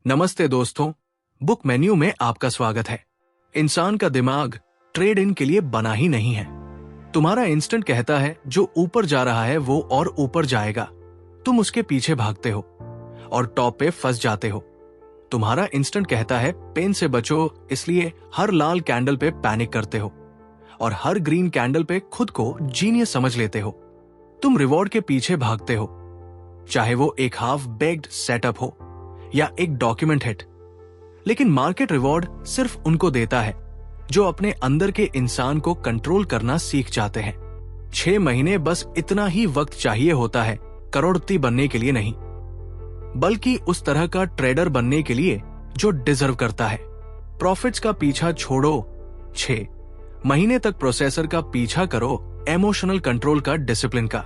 नमस्ते दोस्तों, book menu में आपका स्वागत है। इंसान का दिमाग ट्रेड इन के लिए बना ही नहीं है। तुम्हारा इंस्टेंट कहता है जो ऊपर जा रहा है वो और ऊपर जाएगा। तुम उसके पीछे भागते हो और टॉप पे फंस जाते हो। तुम्हारा इंस्टेंट कहता है पेन से बचो, इसलिए हर लाल कैंडल पे पैनिक करते हो और हर ग्रीन कैंडल पे खुद को जीनियस समझ लेते हो। तुम रिवॉर्ड के पीछे भागते हो, चाहे वो एक हाफ बेक्ड सेटअप हो या एक डॉक्यूमेंट हिट। लेकिन मार्केट रिवॉर्ड सिर्फ उनको देता है जो अपने अंदर के इंसान को कंट्रोल करना सीख जाते हैं। 6 महीने बस इतना ही वक्त चाहिए होता है करोड़पति बनने के लिए नहीं, बल्कि उस तरह का ट्रेडर बनने के लिए जो डिजर्व करता है। प्रॉफिट्स का पीछा छोड़ो, 6 महीने तक प्रोसेसर का पीछा करो, इमोशनल कंट्रोल का, डिसिप्लिन का,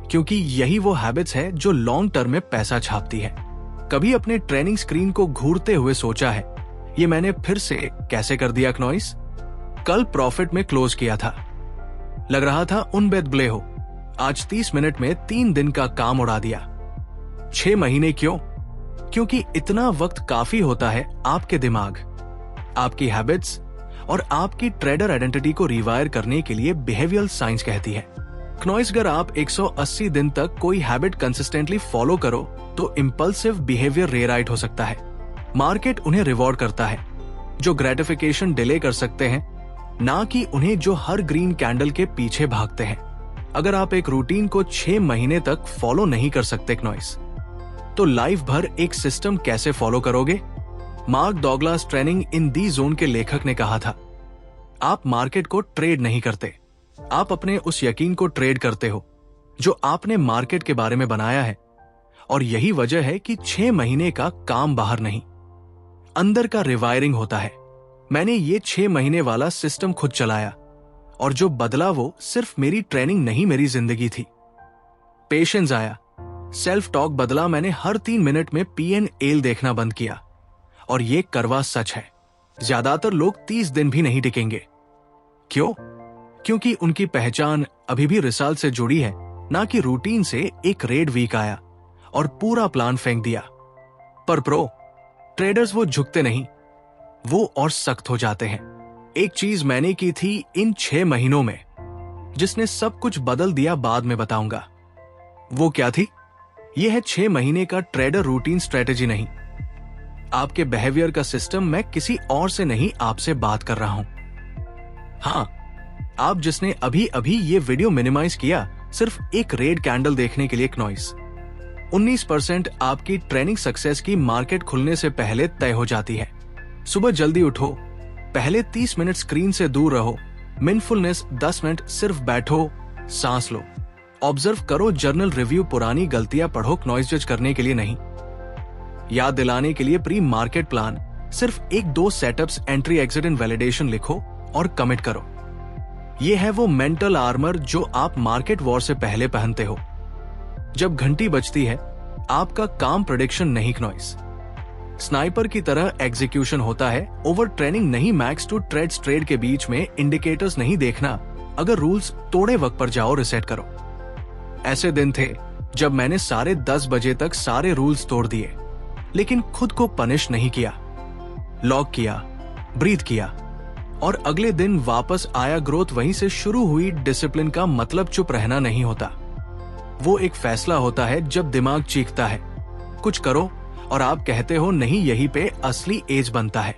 क्योंकि यही वो हैबिट्स है जो लॉन्ग टर्म में पैसा छापती है। कभी अपने ट्रेनिंग स्क्रीन को घूरते हुए सोचा है ये मैंने फिर से कैसे कर दिया क्नॉइस? कल प्रॉफिट में क्लोज किया था, लग रहा था उन बेद ब्ले हो। आज 30 मिनट में 3 दिन का काम उड़ा दिया। 6 महीने क्यों? क्योंकि इतना वक्त काफी होता है आपके दिमाग, आपकी हैबिट्स और आपकी ट्रेडर आइडेंटिटी को रिवायर करने के लिए। बिहेवियरल साइंस कहती है क्नॉइस, अगर आप 180 दिन तक कोई हैबिट कंसिस्टेंटली फॉलो करो तो इंपल्सिव बिहेवियर रेराइट हो सकता है। मार्केट उन्हें रिवॉर्ड करता है जो ग्रेटिफिकेशन डिले कर सकते हैं, ना कि उन्हें जो हर ग्रीन कैंडल के पीछे भागते हैं। अगर आप एक रूटीन को 6 महीने तक फॉलो नहीं कर सकते क्नॉइस, तो लाइफ भर एक सिस्टम कैसे फॉलो करोगे? Mark Douglas, training in the zone के लेखक ने कहा था, आप मार्केट को ट्रेड नहीं करते, आप अपने उस यकीन को ट्रेड करते हो जो आपने मार्केट के बारे में बनाया है। और यही वजह है कि 6 महीने का काम बाहर नहीं, अंदर का रिवायरिंग होता है। मैंने ये 6 महीने वाला सिस्टम खुद चलाया और जो बदला वो सिर्फ मेरी ट्रेनिंग नहीं, मेरी जिंदगी थी। पेशेंस आया, सेल्फ टॉक बदला। मैंने हर 3 मिनट में PNL देखना बंद किया और ये करवा सच है, ज्यादातर लोग 30 दिन भी नहीं टिकेंगे। क्यों? क्योंकि उनकी पहचान अभी भी रिजल्ट से जुड़ी है, ना कि रूटीन से। एक रेड वीक आया और पूरा प्लान फेंक दिया। पर प्रो ट्रेडर्स वो झुकते नहीं, वो और सख्त हो जाते हैं। एक चीज मैंने की थी इन 6 महीनों में जिसने सब कुछ बदल दिया, बाद में बताऊंगा वो क्या थी। यह है 6 महीने का ट्रेडर रूटीन स्ट्रेटेजी, नहीं आपके बिहेवियर का सिस्टम। मैं किसी और से नहीं, आपसे बात कर रहा हूं। हाँ, आप जिसने अभी अभी ये वीडियो मिनिमाइज किया सिर्फ एक रेड कैंडल देखने के लिए क्नॉइस। 19% आपकी ट्रेनिंग सक्सेस की मार्केट खुलने से पहले तय हो जाती है। सुबह जल्दी उठो, पहले 30 मिनट स्क्रीन से दूर रहो, मिनफुलनेस 10 मिनट सिर्फ बैठो, सांस लो, ऑब्जर्व करो, जर्नल रिव्यू, पुरानी गलतियां पढ़ो, नॉइज जज करने के लिए नहीं, याद दिलाने के लिए। प्री मार्केट प्लान, सिर्फ 1-2 setups, entry, exit and validation लिखो और कमिट करो। यह है वो मेंटल आर्मर जो आप मार्केट वॉर से पहले पहनते हो। जब घंटी बजती है, आपका काम प्रेडिक्शन नहीं क्नॉइस, स्नाइपर की तरह एग्जीक्यूशन होता है। ओवर ट्रेनिंग नहीं, मैक्स टू ट्रेड्स, ट्रेड के बीच में इंडिकेटर्स नहीं देखना। अगर रूल्स तोड़े वक्त पर जाओ, रिसेट करो। ऐसे दिन थे जब मैंने 10:30 बजे तक सारे रूल्स तोड़ दिए, लेकिन खुद को पनिश नहीं किया। लॉक किया, ब्रीथ किया और अगले दिन वापस आया। ग्रोथ वहीं से शुरू हुई। डिसिप्लिन का मतलब चुप रहना नहीं होता, वो एक फैसला होता है जब दिमाग चीखता है कुछ करो और आप कहते हो नहीं। यहीं पे असली एज बनता है।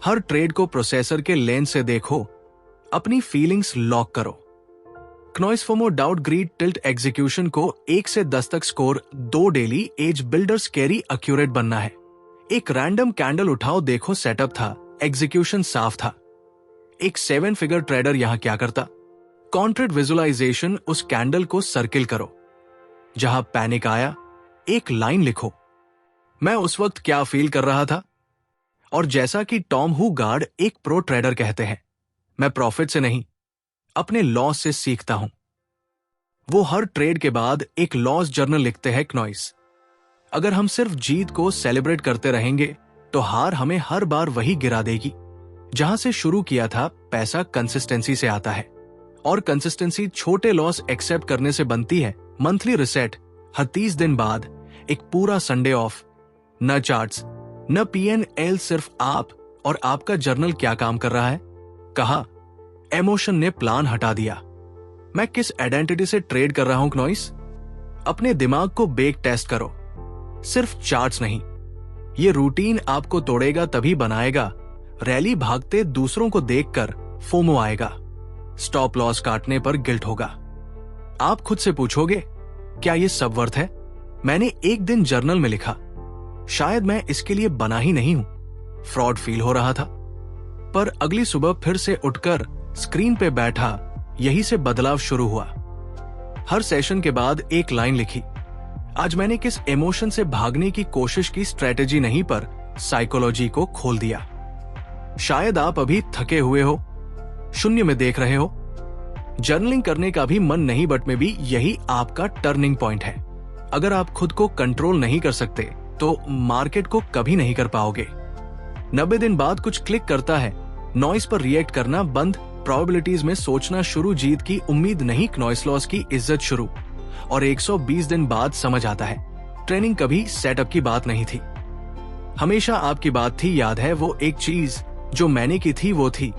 हर ट्रेड को प्रोसेसर के लेंस से देखो, अपनी फीलिंग्स लॉक करो। Noise, FOMO, doubt, greed, tilt, execution को 1 से 10 तक score. 2 daily edge builder, scary, accurate बनना है। एक रैंडम कैंडल उठाओ, देखो सेटअप था, एग्जीक्यूशन साफ था। एक 7 फिगर ट्रेडर यहां क्या करता? कॉन्ट्रेक्ट विजुअलाइजेशन, उस कैंडल को सर्किल करो। जहां पैनिक आया, एक लाइन लिखो, मैं उस वक्त क्या फील कर रहा था। और जैसा कि टॉम हुगार्ड, एक प्रो ट्रेडर, कहते हैं, मैं प्रॉफिट से नहीं, अपने लॉस से सीखता हूं। वो हर ट्रेड के बाद एक लॉस जर्नल लिखते हैं क्नॉइस। अगर हम सिर्फ जीत को सेलिब्रेट करते रहेंगे तो हार हमें हर बार वही गिरा देगी जहां से शुरू किया था। पैसा कंसिस्टेंसी से आता है और कंसिस्टेंसी छोटे लॉस एक्सेप्ट करने से बनती है। मंथली रिसेट, हर 30 दिन बाद एक पूरा संडे ऑफ, न चार्ट्स न PNL सिर्फ आप और आपका जर्नल क्या काम कर रहा है। कहा, इमोशन ने प्लान हटा दिया। मैं किस आइडेंटिटी से ट्रेड कर रहा हूं क्नॉइस? अपने दिमाग को बेक टेस्ट करो, सिर्फ चार्ट्स नहीं। ये रूटीन आपको तोड़ेगा तभी बनाएगा। रैली भागते दूसरों को देखकर फोमो आएगा, स्टॉप लॉस काटने पर गिल्ट होगा। आप खुद से पूछोगे, क्या ये सब वर्थ है? मैंने एक दिन जर्नल में लिखा, शायद मैं इसके लिए बना ही नहीं हूं। फ्रॉड फील हो रहा था, पर अगली सुबह फिर से उठकर स्क्रीन पे बैठा, यही से बदलाव शुरू हुआ। हर सेशन के बाद एक लाइन लिखी, आज मैंने किस इमोशन से भागने की कोशिश की, स्ट्रेटेजी नहीं पर साइकोलॉजी को खोल दिया। शायद आप अभी थके हुए हो, शून्य में देख रहे हो, जर्नलिंग करने का भी मन नहीं, बट में भी यही आपका टर्निंग पॉइंट है। अगर आप खुद को कंट्रोल नहीं कर सकते तो मार्केट को कभी नहीं कर पाओगे। 90 दिन बाद कुछ क्लिक करता है, नॉइस पर रिएक्ट करना बंद, प्रोबेबिलिटीज में सोचना शुरू, जीत की उम्मीद नहीं, नॉइस लॉस की इज्जत शुरू। और 120 दिन बाद समझ आता है, ट्रेनिंग कभी सेटअप की बात नहीं थी, हमेशा आपकी बात थी। याद है वो एक चीज जो मैंने की थी, वो थी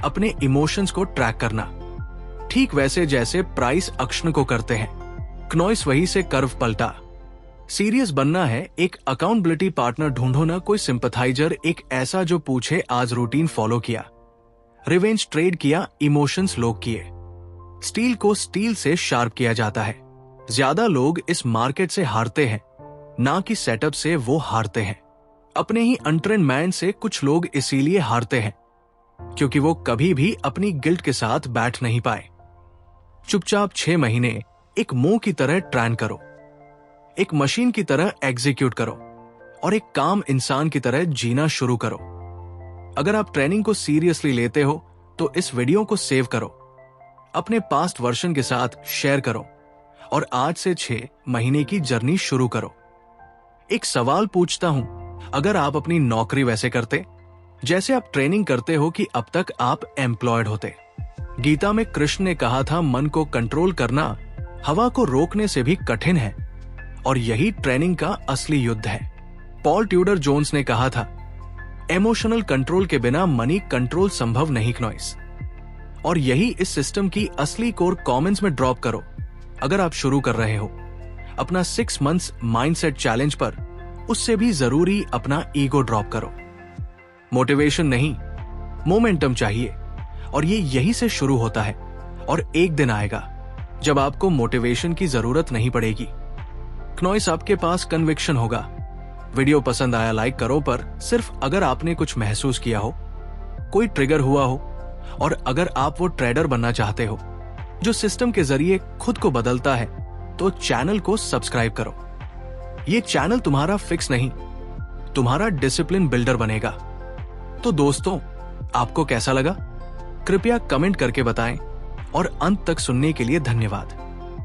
अपने इमोशंस को ट्रैक करना, ठीक वैसे जैसे प्राइस एक्शन को करते हैं। क्नॉइस वही से कर्व पलटा। सीरियस बनना है, एक अकाउंटेबिलिटी पार्टनर ढूंढो, ना कोई सिंपथाइजर, एक ऐसा जो पूछे आज रूटीन फॉलो किया, रिवेंज ट्रेड किया, इमोशंस लोग किए। स्टील को स्टील से शार्प किया जाता है। ज्यादा लोग इस मार्केट से हारते हैं, ना कि सेटअप से वो हारते हैं। अपने ही अनट्रेंड मैन से कुछ लोग इसीलिए हारते हैं क्योंकि वो कभी भी अपनी गिल्ट के साथ बैठ नहीं पाए। चुपचाप 6 महीने एक मोह की तरह ट्रेन करो, एक मशीन की तरह एग्जीक्यूट करो और एक काम इंसान की तरह जीना शुरू करो। अगर आप ट्रेनिंग को सीरियसली लेते हो तो इस वीडियो को सेव करो, अपने पास्ट वर्जन के साथ शेयर करो और आज से 6 महीने की जर्नी शुरू करो। एक सवाल पूछता हूं, अगर आप अपनी नौकरी वैसे करते जैसे आप ट्रेनिंग करते हो कि अब तक आप एम्प्लॉयड होते? गीता में कृष्ण ने कहा था, मन को कंट्रोल करना हवा को रोकने से भी कठिन है और यही ट्रेनिंग का असली युद्ध है। पॉल ट्यूडर जोन्स ने कहा था, इमोशनल कंट्रोल के बिना मनी कंट्रोल संभव नहीं क्नॉइस। और यही इस सिस्टम की असली कोर। कमेंट्स में ड्रॉप करो अगर आप शुरू कर रहे हो अपना 6 मंथ्स माइंडसेट चैलेंज पर, उससे भी जरूरी अपना ईगो ड्रॉप करो। मोटिवेशन नहीं, मोमेंटम चाहिए और ये यही से शुरू होता है। और एक दिन आएगा जब आपको मोटिवेशन की जरूरत नहीं पड़ेगी, क्नॉइस आपके पास कन्विक्शन होगा। वीडियो पसंद आया लाइक करो, पर सिर्फ अगर आपने कुछ महसूस किया हो, कोई ट्रिगर हुआ हो, और अगर आप वो ट्रेडर बनना चाहते हो जो सिस्टम के जरिए खुद को बदलता है, तो चैनल को सब्सक्राइब करो। ये चैनल तुम्हारा फिक्स नहीं, तुम्हारा डिसिप्लिन बिल्डर बनेगा। तो दोस्तों, आपको कैसा लगा? कृपया कमेंट करके बताएं और अंत तक सुनने के लिए धन्यवाद।